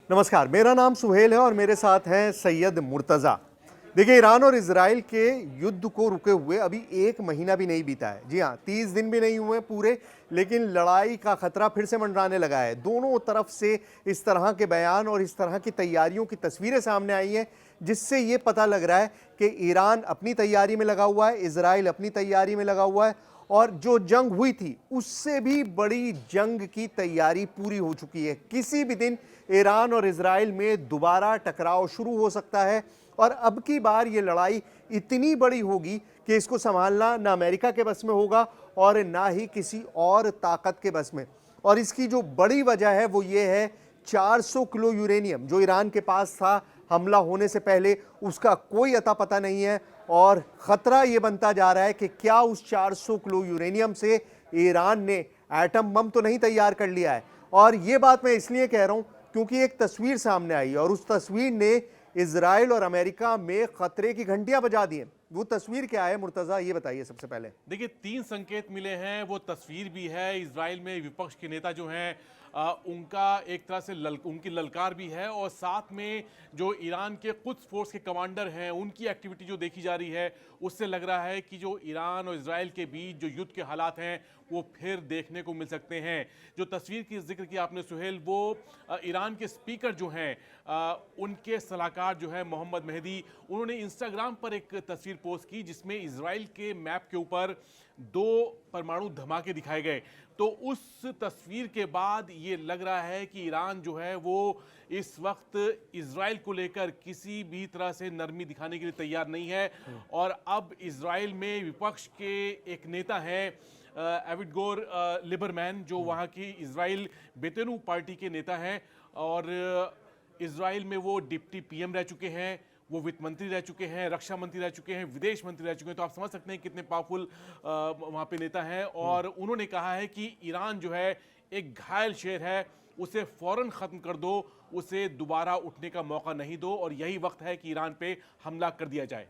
नमस्कार, मेरा नाम सुहेल है और मेरे साथ हैं सैयद मुर्तज़ा। देखिए, ईरान और इजराइल के युद्ध को रुके हुए अभी 1 महीना भी नहीं बीता है। जी हाँ, 30 दिन भी नहीं हुए पूरे, लेकिन लड़ाई का खतरा फिर से मंडराने लगा है। दोनों तरफ से इस तरह के बयान और इस तरह की तैयारियों की तस्वीरें सामने आई हैं, जिससे ये पता लग रहा है कि ईरान अपनी तैयारी में लगा हुआ है, इजराइल अपनी तैयारी में लगा हुआ है और जो जंग हुई थी उससे भी बड़ी जंग की तैयारी पूरी हो चुकी है। किसी भी दिन ईरान और इजराइल में दोबारा टकराव शुरू हो सकता है और अब की बार ये लड़ाई इतनी बड़ी होगी कि इसको संभालना ना अमेरिका के बस में होगा और ना ही किसी और ताकत के बस में। और इसकी जो बड़ी वजह है वो ये है, 400 किलो यूरेनियम जो ईरान के पास था हमला होने से पहले, उसका कोई अता पता नहीं है और खतरा ये बनता जा रहा है कि क्या उस 400 किलो यूरेनियम से ईरान ने एटम बम तो नहीं तैयार कर लिया है। और ये बात मैं इसलिए कह रहा हूं क्योंकि एक तस्वीर सामने आई और उस तस्वीर ने इजराइल और अमेरिका में खतरे की घंटियां बजा दी हैं। वो तस्वीर क्या है मुर्तजा, ये बताइए सबसे पहले। देखिए, 3 संकेत मिले हैं। वो तस्वीर भी है। इजराइल में विपक्ष के नेता जो हैं उनका एक तरह से उनकी ललकार भी है और साथ में जो ईरान के कुछ फोर्स के कमांडर हैं उनकी एक्टिविटी जो देखी जा रही है, उससे लग रहा है कि जो ईरान और इजराइल के बीच जो युद्ध के हालात हैं वो फिर देखने को मिल सकते हैं। जो तस्वीर की जिक्र किया आपने सुहेल, वो ईरान के स्पीकर जो हैं उनके सलाहकार जो है मोहम्मद मेहदी, उन्होंने इंस्टाग्राम पर एक तस्वीर पोस्ट की जिसमें इजराइल के मैप के ऊपर 2 परमाणु धमाके दिखाए गए। तो उस तस्वीर के बाद ये लग रहा है कि ईरान जो है वो इस वक्त इजराइल को लेकर किसी भी तरह से नरमी दिखाने के लिए तैयार नहीं है। और अब इजराइल में विपक्ष के एक नेता हैं एविगडोर लिबरमैन, जो वहाँ की इजराइल बेतेनू पार्टी के नेता हैं और इजराइल में वो डिप्टी पीएम रह चुके हैं, वो वित्त मंत्री रह चुके हैं, रक्षा मंत्री रह चुके हैं, विदेश मंत्री रह चुके हैं। तो आप समझ सकते हैं कितने पावरफुल वहाँ पे नेता हैं। और उन्होंने कहा है कि ईरान जो है एक घायल शेर है, उसे फौरन ख़त्म कर दो, उसे दोबारा उठने का मौका नहीं दो और यही वक्त है कि ईरान पे हमला कर दिया जाए।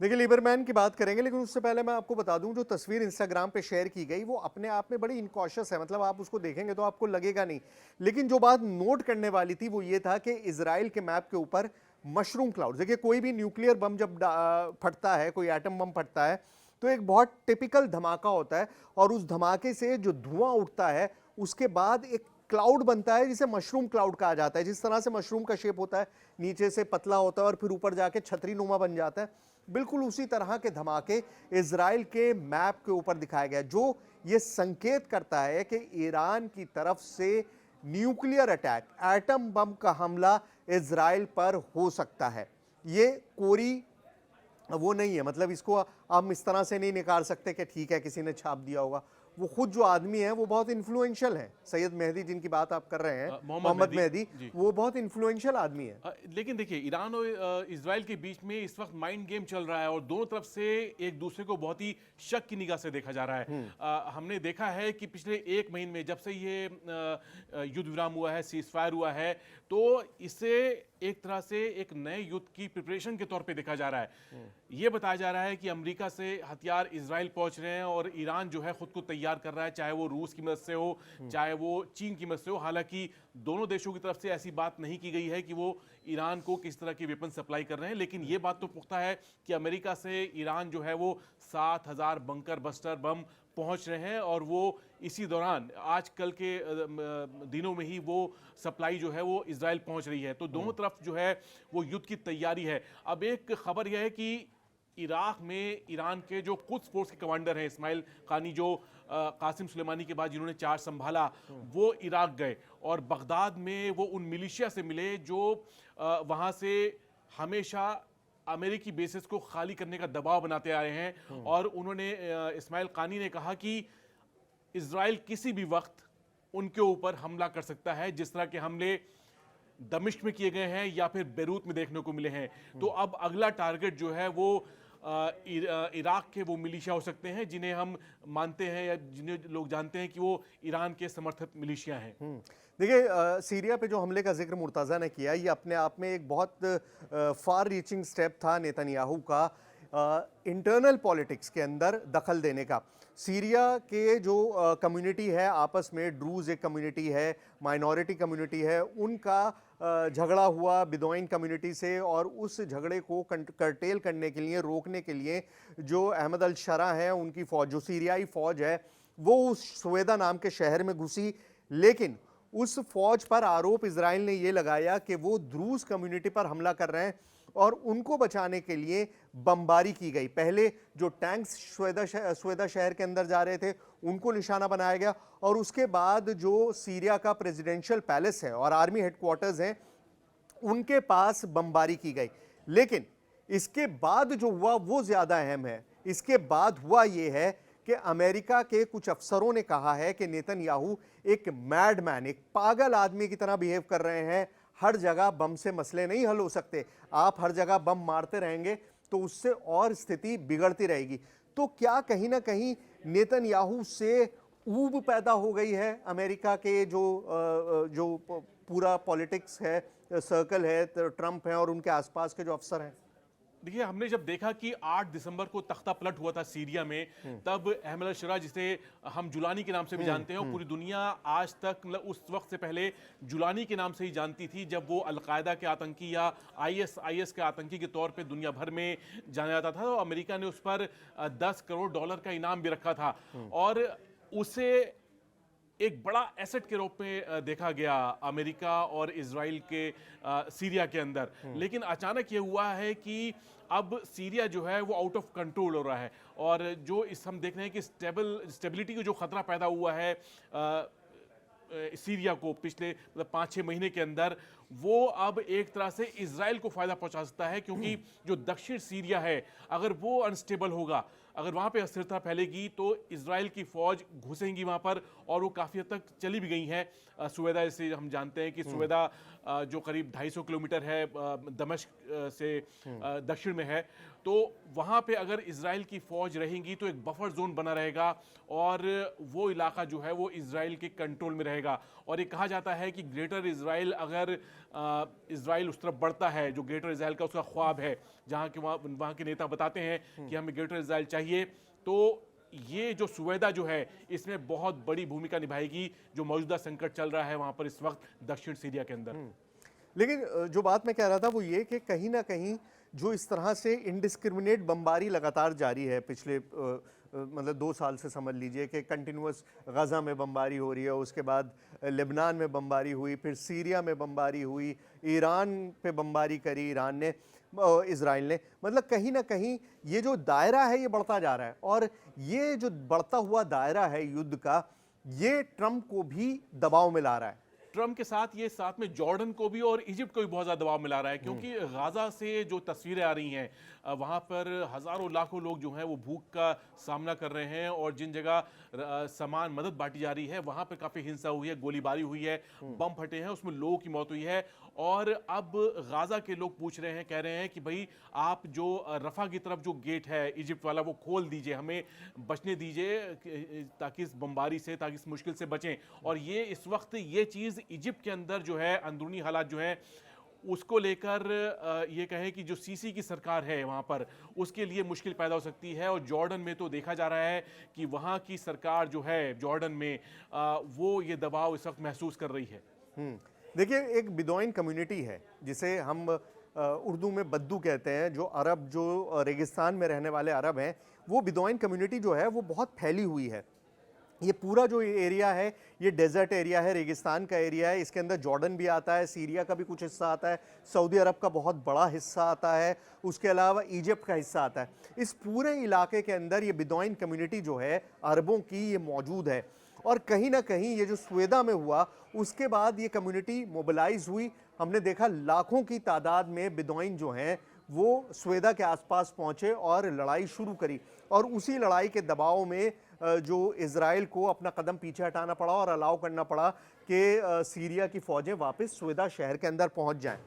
देखिए, लिबरमैन की बात करेंगे, लेकिन उससे पहले मैं आपको बता दूं जो तस्वीर इंस्टाग्राम पे शेयर की गई वो अपने आप में बड़ी इनकॉशियस है। मतलब आप उसको देखेंगे तो आपको लगेगा नहीं, लेकिन जो बात नोट करने वाली थी वो ये था कि इजराइल के मैप के ऊपर मशरूम क्लाउड। देखिए, कोई भी न्यूक्लियर बम जब फटता है, कोई एटम बम फटता है, तो एक बहुत टिपिकल धमाका होता है और उस धमाके से जो धुआं उठता है उसके बाद एक क्लाउड बनता है जिसे मशरूम क्लाउड कहा जाता है। जिस तरह से मशरूम का शेप होता है, नीचे से पतला होता है और फिर ऊपर जाके छतरी नुमा बन जाता है, बिल्कुल उसी तरह के धमाके इजराइल के मैप के ऊपर दिखाया गया, जो ये संकेत करता है कि ईरान की तरफ से न्यूक्लियर अटैक, एटम बम का हमला इजराइल पर हो सकता है। ये कोरी वो नहीं है, मतलब इसको हम इस तरह से नहीं निकाल सकते कि ठीक है किसी ने छाप दिया होगा। वो खुद जो आदमी है वो बहुत इन्फ्लुएंशियल है। सैयद मेहदी जिनकी बात आप कर रहे हैं, मोहम्मद मेहदी, वो बहुत इन्फ्लुएंशियल आदमी है। लेकिन देखिए, ईरान और इजराइल के बीच में इस वक्त माइंड गेम चल रहा है और दोनों तरफ से एक दूसरे को बहुत ही शक की निगाह से देखा जा रहा है। हमने देखा है कि पिछले 1 महीने में जब से ये युद्ध विराम हुआ है, सीज फायर हुआ है, तो इसे एक तरह से एक नए युद्ध की प्रिपरेशन के तौर पे देखा जा रहा है। ये बताया जा रहा है कि अमेरिका से हथियार इजराइल पहुंच रहे हैं और ईरान जो है खुद को तैयार कर रहा है, चाहे वो रूस की मदद से हो, चाहे वो चीन की मदद से हो। हालांकि दोनों देशों की तरफ से ऐसी बात नहीं की गई है कि वो ईरान को किस तरह की वेपन सप्लाई कर रहे हैं, लेकिन ये बात तो पुख्ता है कि अमेरिका से ईरान जो है वो 7000 बंकर बस्टर बम पहुंच रहे हैं और वो इसी दौरान आजकल के दिनों में ही वो सप्लाई जो है वो इजराइल पहुंच रही है। तो दोनों तरफ जो है वो युद्ध की तैयारी है। अब एक खबर यह है कि इराक में ईरान के जो कुछ फोर्स के कमांडर हैं, इस्माइल कानी, जो कासिम सुलेमानी के बाद जिन्होंने चार्ज संभाला, वो इराक गए और बगदाद में वो उन मिलिशिया से मिले जो वहाँ से हमेशा अमेरिकी बेसिस को खाली करने का दबाव बनाते आ रहे हैं। और उन्होंने इस्माइल कानी ने कहा कि इजराइल किसी भी वक्त उनके ऊपर हमला कर सकता है, जिस तरह के हमले दमिश्क में किए गए हैं या फिर बेरूत में देखने को मिले हैं। तो अब अगला टारगेट जो है वो इराक के वो मिलिशिया हो सकते हैं जिन्हें हम मानते हैं या जिन्हें लोग जानते हैं कि वो ईरान के समर्थित मिलिशिया हैं। देखिए, सीरिया पे जो हमले का जिक्र मुर्तज़ा ने किया, ये अपने आप में एक बहुत फार रीचिंग स्टेप था नेतन्याहू का इंटरनल पॉलिटिक्स के अंदर दखल देने का। सीरिया के जो कम्युनिटी है आपस में, ड्रूज एक कम्युनिटी है, माइनॉरिटी कम्युनिटी है, उनका झगड़ा हुआ बिदोइन कम्युनिटी से, और उस झगड़े को कर्टेल करने के लिए, रोकने के लिए जो अहमद अल शरा है, उनकी फौज, जो सीरियाई फौज है, वो उस सुवेदा नाम के शहर में घुसी। लेकिन उस फौज पर आरोप इजराइल ने ये लगाया कि वो द्रूज कम्युनिटी पर हमला कर रहे हैं और उनको बचाने के लिए बमबारी की गई। पहले जो टैंक्स स्वेदा शहर के अंदर जा रहे थे उनको निशाना बनाया गया, और उसके बाद जो सीरिया का प्रेसिडेंशियल पैलेस है और आर्मी हेडक्वार्टर्स हैं उनके पास बमबारी की गई। लेकिन इसके बाद जो हुआ वो ज्यादा अहम है। इसके बाद हुआ ये है कि अमेरिका के कुछ अफसरों ने कहा है कि नेतन्याहू एक मैडमैन, एक पागल आदमी की तरह बिहेव कर रहे हैं। हर जगह बम से मसले नहीं हल हो सकते, आप हर जगह बम मारते रहेंगे तो उससे और स्थिति बिगड़ती रहेगी। तो क्या कहीं ना कहीं नेतन्याहू से ऊब पैदा हो गई है अमेरिका के जो पूरा पॉलिटिक्स है, सर्कल है, ट्रंप है और उनके आसपास के जो अफसर हैं? देखिए, हमने जब देखा कि 8 दिसंबर को तख्ता पलट हुआ था सीरिया में, तब अहमद अल शरा, जिसे हम जुलानी के नाम से भी जानते हैं, और पूरी दुनिया आज तक, मतलब उस वक्त से पहले जुलानी के नाम से ही जानती थी, जब वो अलकायदा के आतंकी या आईएस के आतंकी के तौर पे दुनिया भर में जाना जाता था। तो अमेरिका ने उस पर $10 करोड़ का इनाम भी रखा था, और उसे एक बड़ा एसेट के रूप में देखा गया अमेरिका और इजराइल के सीरिया के अंदर। लेकिन अचानक ये हुआ है कि अब सीरिया जो है वो आउट ऑफ कंट्रोल हो रहा है, और जो इस हम देख रहे हैं कि स्टेबिलिटी को जो खतरा पैदा हुआ है सीरिया को पिछले मतलब 5-6 महीने के अंदर, वो अब एक तरह से इजराइल को फायदा पहुंचा सकता है, क्योंकि जो दक्षिण सीरिया है अगर वो अनस्टेबल होगा, अगर वहां पे अस्थिरता फैलेगी, तो इजराइल की फौज घुसेंगी वहां पर, और वो काफी हद तक चली भी गई हैं। सुवेदा से हम जानते हैं कि सुवेदा जो करीब 250 किलोमीटर है दमिश्क से दक्षिण में है, तो वहां पे अगर इजराइल की फौज रहेंगी तो एक बफर जोन बना रहेगा, और वो इलाका जो है वो इजराइल के कंट्रोल में रहेगा। और ये कहा जाता है कि ग्रेटर इजराइल, अगर इजराइल उस तरफ बढ़ता है, जो ग्रेटर इजराइल का उसका ख्वाब है, जहाँ के वहाँ के नेता बताते हैं कि हमें ग्रेटर इजराइल चाहिए, तो ये जो सुवेदा जो है इसमें बहुत बड़ी भूमिका निभाएगी, जो मौजूदा संकट चल रहा है वहाँ पर इस वक्त दक्षिण सीरिया के अंदर। लेकिन जो बात मैं कह रहा था वो ये कि कहीं ना कहीं जो इस तरह से इनडिस्क्रिमिनेट बमबारी लगातार जारी है पिछले मतलब 2 साल से, समझ लीजिए कि कंटिन्यूअस गज़ा में बमबारी हो रही है, उसके बाद लेबनान में बमबारी हुई, फिर सीरिया में बमबारी हुई, ईरान पे बमबारी करी ईरान ने, इजराइल ने। मतलब कहीं ना कहीं ये जो दायरा है ये बढ़ता जा रहा है, और ये जो बढ़ता हुआ दायरा है युद्ध का, ये ट्रंप को भी दबाव में ला रहा है। ट्रंप के साथ ये साथ में जॉर्डन को भी और इजिप्ट को भी बहुत ज़्यादा दबाव मिला रहा है, क्योंकि गाज़ा से जो तस्वीरें आ रही हैं वहाँ पर हज़ारों लाखों लोग जो हैं वो भूख का सामना कर रहे हैं, और जिन जगह सामान मदद बांटी जा रही है वहाँ पर काफ़ी हिंसा हुई है, गोलीबारी हुई है, बम फटे हैं, उसमें लोगों की मौत हुई है। और अब गाज़ा के लोग पूछ रहे हैं, कह रहे हैं कि भाई आप जो रफ़ा की तरफ जो गेट है इजिप्ट वाला वो खोल दीजिए, हमें बचने दीजिए, ताकि इस बमबारी से, ताकि इस मुश्किल से बचें। और ये इस वक्त ये चीज़ इजिप्ट के अंदर जो है अंदरूनी हालात जो हैं उसको लेकर ये कहें कि जो सीसी की सरकार है वहाँ पर, उसके लिए मुश्किल पैदा हो सकती है। और जॉर्डन में तो देखा जा रहा है कि वहाँ की सरकार जो है जॉर्डन में वो ये दबाव इस वक्त महसूस कर रही है। देखिए, एक बिदोइन कम्युनिटी है जिसे हम उर्दू में बद्दू कहते हैं, जो अरब, जो रेगिस्तान में रहने वाले अरब हैं, वो बिदोइन कम्युनिटी जो है वो बहुत फैली हुई है। ये पूरा जो एरिया है ये डेजर्ट एरिया है, रेगिस्तान का एरिया है, इसके अंदर जॉर्डन भी आता है, सीरिया का भी कुछ हिस्सा आता है, सऊदी अरब का बहुत बड़ा हिस्सा आता है, उसके अलावा इजिप्ट का हिस्सा आता है। इस पूरे इलाके के अंदर ये बिदोइन कम्युनिटी जो है अरबों की, ये मौजूद है। और कहीं ना कहीं ये जो स्वेदा में हुआ उसके बाद ये कम्युनिटी मोबिलाइज हुई। हमने देखा लाखों की तादाद में बिदोइन जो हैं वो स्वेदा के आसपास पहुंचे और लड़ाई शुरू करी, और उसी लड़ाई के दबाव में जो इजराइल को अपना कदम पीछे हटाना पड़ा और अलाउ करना पड़ा कि सीरिया की फौजें वापस स्वेदा शहर के अंदर पहुंच जाएं।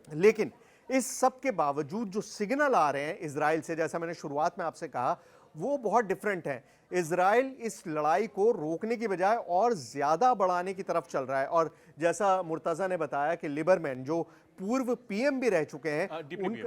लेकिन इस सब के बावजूद जो सिग्नल आ रहे हैं इजराइल से, जैसा मैंने शुरुआत में आपसे कहा, वो बहुत डिफरेंट है। इजराइल इस लड़ाई को रोकने की बजाय और ज्यादा बढ़ाने की तरफ चल रहा है। और जैसा मुर्तजा ने बताया कि लिबरमैन, जो पूर्व पीएम भी रह चुके हैं,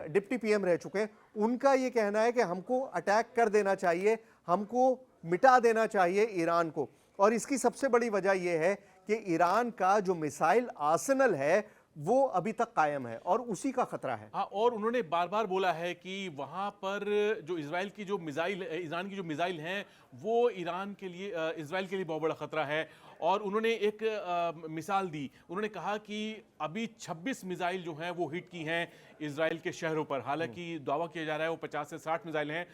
डिप्टी पीएम रह चुके हैं, उनका ये कहना है कि हमको अटैक कर देना चाहिए, हमको मिटा देना चाहिए ईरान को। और इसकी सबसे बड़ी वजह यह है कि ईरान का जो मिसाइल आर्सेनल है वो अभी तक कायम है और उसी का खतरा है। हाँ, और उन्होंने बार बार बोला है कि वहां पर जो इजराइल की जो मिसाइल ईरान की जो मिसाइल हैं वो ईरान के लिए इजराइल के लिए बहुत बड़ा खतरा है। और उन्होंने एक मिसाल दी, उन्होंने कहा कि अभी 26 मिसाइल जो हैं वो हिट की हैं इजराइल के शहरों पर। हालांकि दावा किया जा रहा है वो 50 से 60 मिसाइल हैं।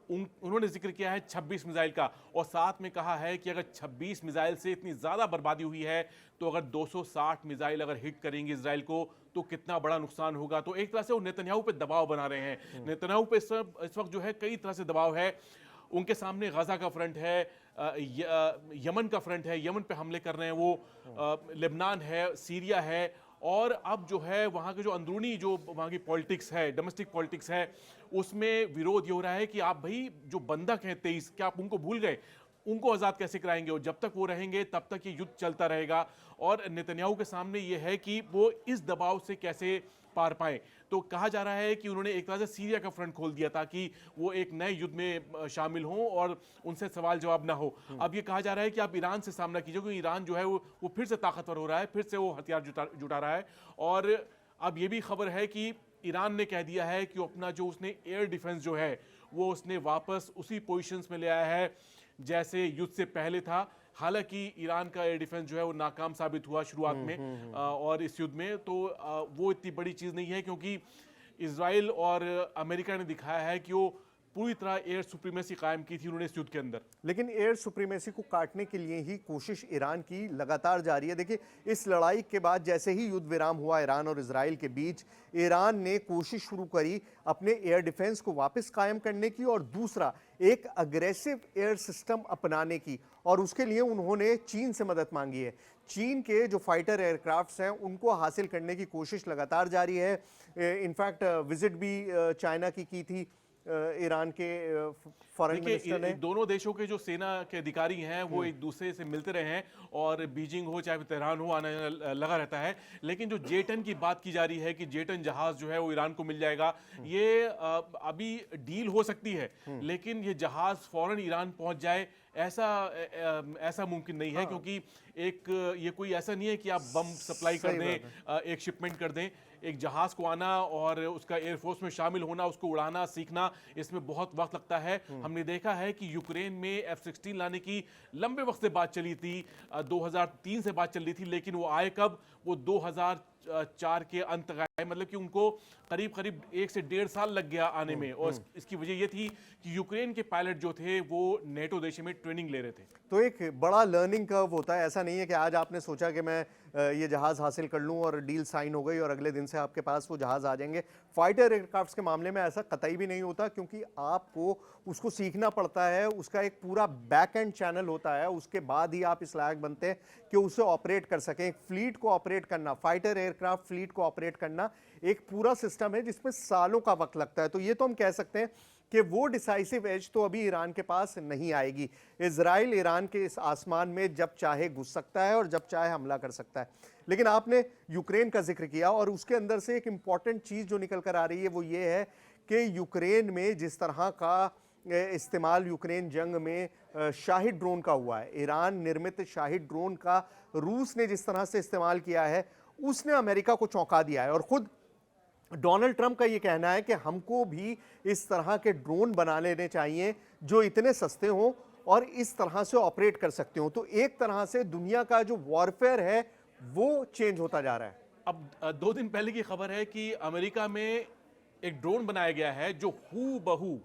उन्होंने जिक्र किया है 26 मिसाइल का, और साथ में कहा है कि अगर 26 मिसाइल से इतनी ज़्यादा बर्बादी हुई है तो अगर 260 मिसाइल अगर हिट करेंगे इजराइल को तो कितना बड़ा नुकसान होगा। तो एक तरह से वो नेतन्याहू पे दबाव बना रहे हैं। नेतन्याहू पे इस वक्त जो है कई तरह से दबाव है। उनके सामने गजा का फ्रंट है, यमन का फ्रंट है, यमन पे हमले कर रहे हैं वो, लेबनान है, सीरिया है, और अब जो है वहाँ के जो अंदरूनी जो वहाँ की पॉलिटिक्स है, डोमेस्टिक पॉलिटिक्स है, उसमें विरोध ये हो रहा है कि आप भाई जो बंधक हैं 23, क्या आप उनको भूल गए? उनको आज़ाद कैसे कराएंगे? और जब तक वो रहेंगे तब तक ये युद्ध चलता रहेगा। और नेतन्याहू के सामने ये है कि वो इस दबाव से कैसे पार पाए। तो कहा जा रहा है कि उन्होंने एक तरह से सीरिया का फ्रंट खोल दिया ताकि वो एक नए युद्ध में शामिल हों और उनसे सवाल जवाब ना हो। अब ये कहा जा रहा है कि आप ईरान से सामना कीजिए, क्योंकि ईरान जो है वो फिर से ताकतवर हो रहा है, फिर से वो हथियार जुटा रहा है। और अब ये भी खबर है कि ईरान ने कह दिया है कि वो अपना जो उसने एयर डिफेंस जो है वो उसने वापस उसी पोजीशंस में ले आया है जैसे युद्ध से पहले था। हालांकि ईरान का एयर डिफेंस जो है वो नाकाम साबित हुआ शुरुआत में और इस युद्ध में, तो वो इतनी बड़ी चीज़ नहीं है, क्योंकि इजराइल और अमेरिका ने दिखाया है कि वो पूरी तरह एयर सुप्रीमेसी कायम की थी उन्होंने इस युद्ध के अंदर। लेकिन एयर सुप्रीमेसी को काटने के लिए ही कोशिश ईरान की लगातार जारी है। देखिए, इस लड़ाई के बाद जैसे ही युद्ध विराम हुआ ईरान और इजराइल के बीच, ईरान ने कोशिश शुरू करी अपने एयर डिफेंस को वापस कायम करने की और दूसरा एक अग्रेसिव एयर सिस्टम अपनाने की, और उसके लिए उन्होंने चीन से मदद मांगी है। चीन के जो फाइटर एयरक्राफ्ट्स हैं उनको हासिल करने की कोशिश लगातार जारी है। इनफैक्ट विजिट भी चाइना की थी ईरान के फॉरेन मिनिस्टर ने। दोनों देशों के जो सेना के अधिकारी हैं वो एक दूसरे से मिलते रहे हैं, और बीजिंग हो चाहे तेहरान हो आना लगा रहता है। लेकिन जो J-10 की बात की जा रही है कि J-10 जहाज जो है वो ईरान को मिल जाएगा, ये अभी डील हो सकती है, लेकिन ये जहाज फौरन ईरान पहुंच जाए ऐसा मुमकिन नहीं है। क्योंकि ये कोई ऐसा नहीं है कि आप बम सप्लाई कर दें, एक शिपमेंट कर दें। एक जहाज को आना और उसका एयरफोर्स में शामिल होना, उसको उड़ाना सीखना, इसमें बहुत वक्त लगता है। हमने देखा है कि यूक्रेन में F-16 लाने की लंबे वक्त से बात चली थी, 2003 से बात चल रही थी, लेकिन वो आए कब? वो 2004 के अंत तक आए। मतलब कि उनको करीब करीब 1 से 1.5 साल लग गया आने में। और इसकी वजह ये थी कि यूक्रेन के पायलट जो थे वो नेटो देशों में ट्रेनिंग ले रहे थे। तो एक बड़ा लर्निंग कर्व होता है। ऐसा नहीं है कि आज आपने सोचा कि मैं ये जहाज हासिल कर लूं और डील साइन हो गई और अगले दिन से आपके पास वो जहाज आ जाएंगे। फाइटर एयरक्राफ्ट्स के मामले में ऐसा कतई भी नहीं होता, क्योंकि आपको उसको सीखना पड़ता है। उसका एक पूरा बैक एंड चैनल होता है, उसके बाद ही आप इस लायक बनते हैं कि उसे ऑपरेट कर सकें। एक फ्लीट को ऑपरेट करना, फाइटर एयरक्राफ्ट फ्लीट को ऑपरेट करना एक पूरा सिस्टम है जिसमें सालों का वक्त लगता है। तो ये तो हम कह सकते हैं कि वो डिसाइसिव एज तो अभी ईरान के पास नहीं आएगी। इजराइल ईरान के इस आसमान में जब चाहे घुस सकता है और जब चाहे हमला कर सकता है। लेकिन आपने यूक्रेन का जिक्र किया और उसके अंदर से एक इंपॉर्टेंट चीज जो निकल कर आ रही है वो ये है कि यूक्रेन में जिस तरह का इस्तेमाल यूक्रेन जंग में शाहिद ड्रोन का हुआ है, ईरान निर्मित शाहिद ड्रोन का रूस ने जिस तरह से इस्तेमाल किया है, उसने अमेरिका को चौंका दिया है। और खुद डोनाल्ड ट्रंप का ये कहना है कि हमको भी इस तरह के ड्रोन बना लेने चाहिए जो इतने सस्ते हों और इस तरह से ऑपरेट कर सकते हो। तो एक तरह से दुनिया का जो वॉरफेयर है वो चेंज होता जा रहा है। अब 2 दिन पहले की खबर है कि अमेरिका में एक ड्रोन बनाया गया है जो हूबहू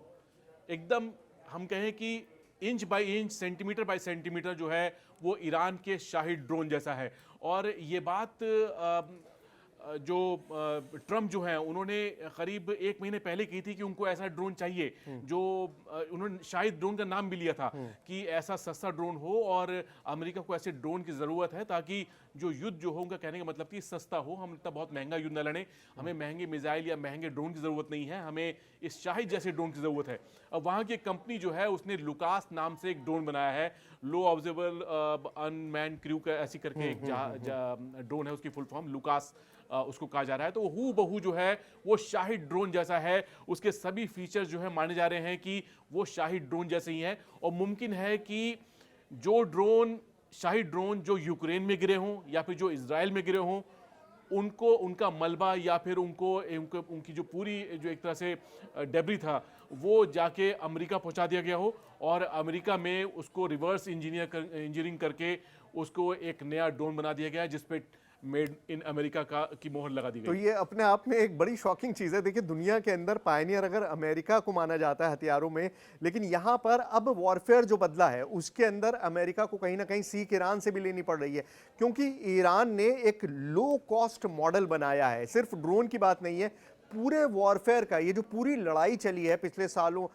एकदम, हम कहें कि inch by inch, centimetre bye centimetre जो है वो ईरान के शाहिद ड्रोन जैसा है। और ये बात जो ट्रम्प जो हैं उन्होंने करीब 1 महीने पहले की थी कि उनको ऐसा ड्रोन चाहिए, जो उन्होंने शायद ड्रोन का नाम भी लिया था कि ऐसा सस्ता ड्रोन हो और अमेरिका को ऐसे ड्रोन की ज़रूरत है ताकि जो युद्ध जो हो, उनका कहने का मतलब कि सस्ता हो, हम इतना बहुत महंगा युद्ध न लड़ें, हमें महंगे मिसाइल या महंगे ड्रोन की ज़रूरत नहीं है, हमें इस शाहिद जैसे ड्रोन की ज़रूरत है। अब वहाँ की एक कंपनी जो है उसने लुकास नाम से एक ड्रोन बनाया है, लो ऑब्जर्वेबल अनमैन क्रू का ऐसी करके एक ड्रोन है, उसकी फुल फॉर्म लुकास उसको कहा जा रहा है। तो हू बहू जो है वो शाहिद ड्रोन जैसा है, उसके सभी फीचर्स जो है माने जा रहे हैं कि वो शाहिद ड्रोन जैसे ही हैं। और मुमकिन है कि जो ड्रोन शाहिद ड्रोन जो यूक्रेन में गिरे हों या फिर जो इजराइल में गिरे हों, उनको उनका मलबा या फिर उनकी जो पूरी जो एक तरह से डेब्री था वो जाके अमेरिका पहुंचा दिया गया हो और अमेरिका में उसको रिवर्स इंजीनियरिंग करके उसको एक नया ड्रोन बना दिया गया जिसपे मेड इन अमेरिका का की मोहर लगा दी तो गई। ये अपने आप में एक बड़ी शॉकिंग चीज़ है। देखिए, दुनिया के अंदर पायनियर अगर अमेरिका को माना जाता है हथियारों में, लेकिन यहाँ पर अब वॉरफेयर जो बदला है उसके अंदर अमेरिका को कहीं ना कहीं सीख ईरान से भी लेनी पड़ रही है, क्योंकि ईरान ने एक लो कॉस्ट मॉडल बनाया है। सिर्फ ड्रोन की बात नहीं है, पूरे वॉरफेयर का ये जो पूरी लड़ाई चली है पिछले सालों,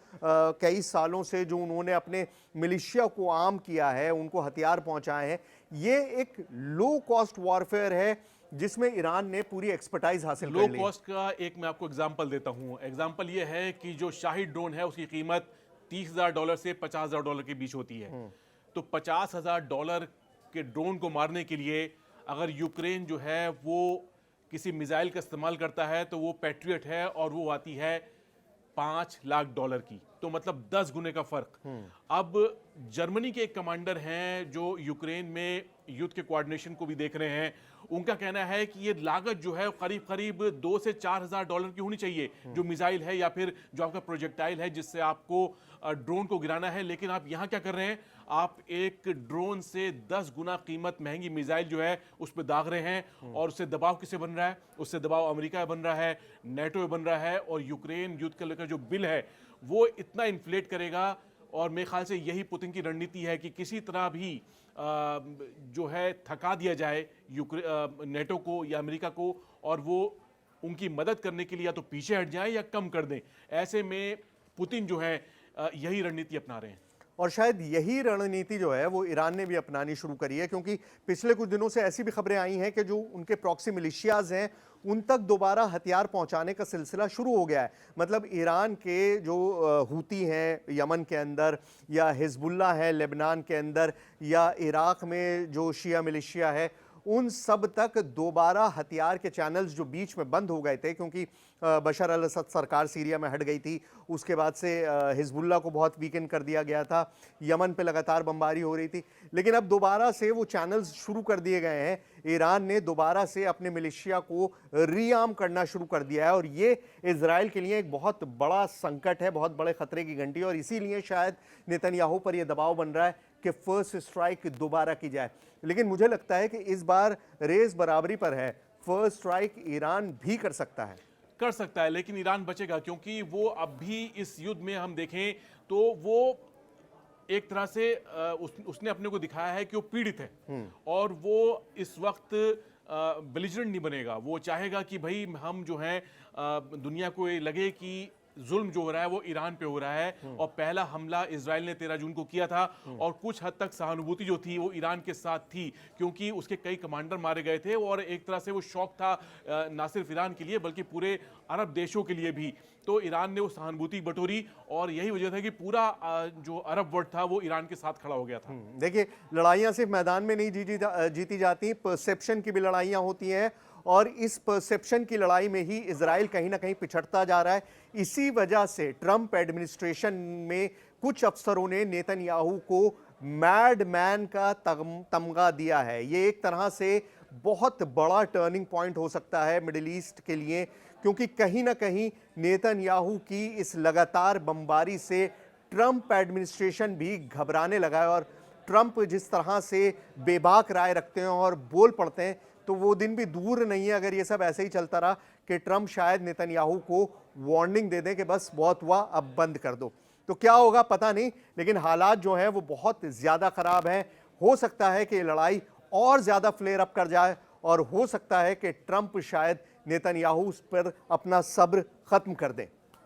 कई सालों से, जो उन्होंने अपने मिलिशिया को आर्म किया है, उनको हथियार पहुंचाए हैं, ये एक लो कॉस्ट वॉरफेयर है जिसमें ईरान ने पूरी एक्सपर्टाइज हासिल लो कर ली। कॉस्ट का एक मैं आपको एग्जांपल देता हूं। एग्जांपल ये है कि जो शाही ड्रोन है उसकी कीमत $30,000 से $50,000 के बीच होती है। तो $50,000 के ड्रोन को मारने के लिए अगर यूक्रेन जो है वो किसी मिसाइल का इस्तेमाल करता है तो वो पैट्रियट है और वो आती है $5 लाख की। तो मतलब 10 गुने का फर्क। अब जर्मनी के एक कमांडर हैं जो यूक्रेन में युद्ध के कोऑर्डिनेशन को भी देख रहे हैं। उनका कहना है कि ये लागत जो है करीब करीब $2,000 से $4,000 की होनी चाहिए, जो मिसाइल है या फिर जो आपका प्रोजेक्टाइल है जिससे आपको ड्रोन को गिराना है। लेकिन आप यहाँ क्या कर रहे हैं, आप एक ड्रोन से 10 गुना कीमत महंगी मिसाइल जो है उस पर दाग रहे हैं। और उससे दबाव किसे बन रहा है? उससे दबाव अमेरिका बन रहा है, नेटो बन रहा है, और यूक्रेन युद्ध के लेकर जो बिल है वो इतना इन्फ्लेट करेगा। और मेरे ख्याल से यही पुतिन की रणनीति है कि किसी तरह भी जो है थका दिया जाए नेटो को या अमेरिका को, और वो उनकी मदद करने के लिए या तो पीछे हट जाए या कम कर दें। ऐसे में पुतिन जो है यही रणनीति अपना रहे हैं। और शायद यही रणनीति जो है वो ईरान ने भी अपनानी शुरू करी है, क्योंकि पिछले कुछ दिनों से ऐसी भी खबरें आई हैं कि जो उनके प्रॉक्सी मिलिशियाज हैं उन तक दोबारा हथियार पहुंचाने का सिलसिला शुरू हो गया है। मतलब ईरान के जो हूती हैं यमन के अंदर, या हिजबुल्ला है लेबनान के अंदर, या इराक में जो शिया मिलिशिया है, उन सब तक दोबारा हथियार के चैनल्स जो बीच में बंद हो गए थे, क्योंकि बशर अल असद सरकार सीरिया में हट गई थी, उसके बाद से हिजबुल्ला को बहुत वीकेंड कर दिया गया था, यमन पे लगातार बमबारी हो रही थी, लेकिन अब दोबारा से वो चैनल्स शुरू कर दिए गए हैं। ईरान ने दोबारा से अपने मिलिशिया को रीआर्म करना शुरू कर दिया है, और ये इजराइल के लिए एक बहुत बड़ा संकट है, बहुत बड़े खतरे की घंटी है। और इसीलिए शायद नेतन्याहू पर यह दबाव बन रहा है कि फर्स्ट स्ट्राइक दोबारा की जाए। लेकिन मुझे लगता है कि इस बार रेस बराबरी पर है, फर्स्ट स्ट्राइक ईरान भी कर सकता है, लेकिन ईरान बचेगा, क्योंकि वो अब भी इस युद्ध में हम देखें तो वो एक तरह से उसने अपने को दिखाया है कि वो पीड़ित है, और वो इस वक्त बेलिजरेंट नहीं बनेगा। वो चाहेगा कि भाई हम जो हैं दुनिया को ये लगे कि जुल्म जो हो रहा है वो ईरान पे हो रहा है। और पहला हमला इजराइल ने 13 जून को किया था, और कुछ हद तक सहानुभूति जो थी वो ईरान के साथ थी, क्योंकि उसके कई कमांडर मारे गए थे, और एक तरह से वो शौक था ना सिर्फ ईरान के लिए बल्कि पूरे अरब देशों के लिए भी। तो ईरान ने वो सहानुभूति बटोरी, और यही वजह था कि पूरा जो अरब वर्ल्ड था वो ईरान के साथ खड़ा हो गया था। देखिए, लड़ाइयाँ सिर्फ मैदान में नहीं जीती जाती, परसेप्शन की भी लड़ाइयाँ होती हैं, और इस परसेप्शन की लड़ाई में ही इजराइल कहीं ना कहीं पिछड़ता जा रहा है। इसी वजह से ट्रंप एडमिनिस्ट्रेशन में कुछ अफसरों ने नेतन्याहू को मैड मैन का तमगा दिया है। ये एक तरह से बहुत बड़ा टर्निंग पॉइंट हो सकता है मिडिल ईस्ट के लिए, क्योंकि कहीं ना कहीं नेतन्याहू की इस लगातार बमबारी से ट्रंप एडमिनिस्ट्रेशन भी घबराने लगा है। और ट्रंप जिस तरह से बेबाक राय रखते हैं और बोल पड़ते हैं, तो वो दिन भी दूर नहीं है अगर ये सब ऐसे ही चलता रहा कि ट्रंप शायद नेतन्याहू को वार्निंग दे दें कि बस बहुत हुआ, अब बंद कर दो। तो क्या होगा पता नहीं, लेकिन हालात जो हैं वो बहुत ज़्यादा ख़राब हैं। हो सकता है कि लड़ाई और ज़्यादा फ्लेयर अप कर जाए, और हो सकता है कि ट्रंप शायद नेतन्याहू पर अपना सब्र ख़त्म कर दें।